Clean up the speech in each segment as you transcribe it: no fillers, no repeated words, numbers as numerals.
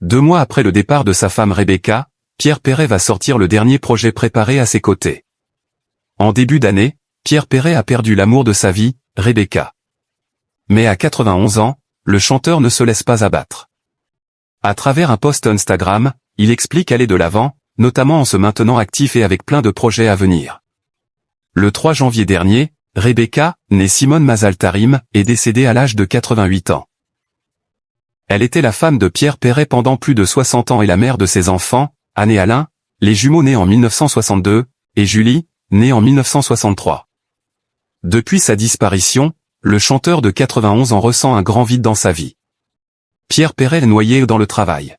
2 mois après le départ de sa femme Rebecca, Pierre Perret va sortir le dernier projet préparé à ses côtés. En début d'année, Pierre Perret a perdu l'amour de sa vie, Rebecca. Mais à 91 ans, le chanteur ne se laisse pas abattre. À travers un post Instagram, il explique aller de l'avant, notamment en se maintenant actif et avec plein de projets à venir. Le 3 janvier dernier, Rebecca, née Simone Mazal-Tarim, est décédée à l'âge de 88 ans. Elle était la femme de Pierre Perret pendant plus de 60 ans et la mère de ses enfants, Anne et Alain, les jumeaux nés en 1962, et Julie, née en 1963. Depuis sa disparition, le chanteur de 91 ans ressent un grand vide dans sa vie. Pierre Perret est noyé dans le travail.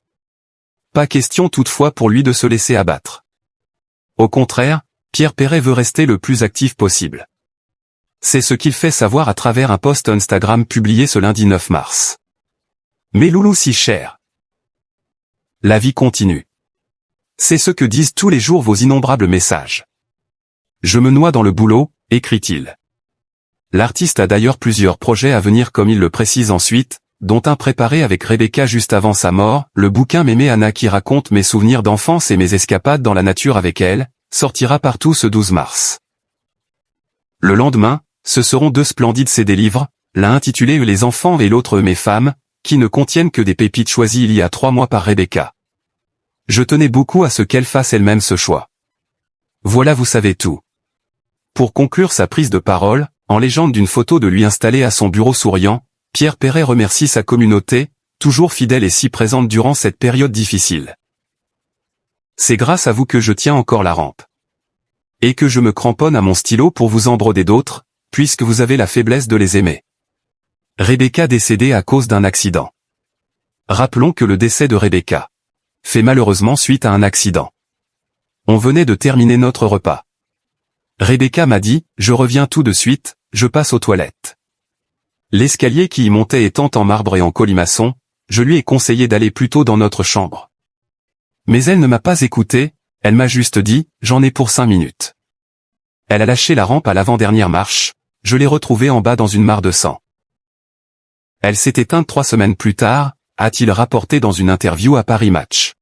Pas question toutefois pour lui de se laisser abattre. Au contraire, Pierre Perret veut rester le plus actif possible. C'est ce qu'il fait savoir à travers un post Instagram publié ce lundi 9 mars. Mes loulous si chers. La vie continue. C'est ce que disent tous les jours vos innombrables messages. Je me noie dans le boulot, écrit-il. L'artiste a d'ailleurs plusieurs projets à venir comme il le précise ensuite, dont un préparé avec Rebecca juste avant sa mort, le bouquin Mémé Anna qui raconte mes souvenirs d'enfance et mes escapades dans la nature avec elle, sortira partout ce 12 mars. Le lendemain, ce seront 2 splendides CD-livres, l'un intitulé Les enfants et l'autre Mes femmes, qui ne contiennent que des pépites choisies il y a 3 mois par Rebecca. Je tenais beaucoup à ce qu'elle fasse elle-même ce choix. Voilà, vous savez tout. Pour conclure sa prise de parole, en légende d'une photo de lui installée à son bureau souriant, Pierre Perret remercie sa communauté, toujours fidèle et si présente durant cette période difficile. C'est grâce à vous que je tiens encore la rampe. Et que je me cramponne à mon stylo pour vous en broder d'autres, puisque vous avez la faiblesse de les aimer. Rebecca décédée à cause d'un accident. Rappelons que le décès de Rebecca fait malheureusement suite à un accident. On venait de terminer notre repas. Rebecca m'a dit, je reviens tout de suite, je passe aux toilettes. L'escalier qui y montait étant en marbre et en colimaçon, je lui ai conseillé d'aller plutôt dans notre chambre. Mais elle ne m'a pas écouté, elle m'a juste dit, j'en ai pour 5 minutes. Elle a lâché la rampe à l'avant-dernière marche, je l'ai retrouvée en bas dans une mare de sang. Elle s'est éteinte 3 semaines plus tard, a-t-il rapporté dans une interview à Paris Match.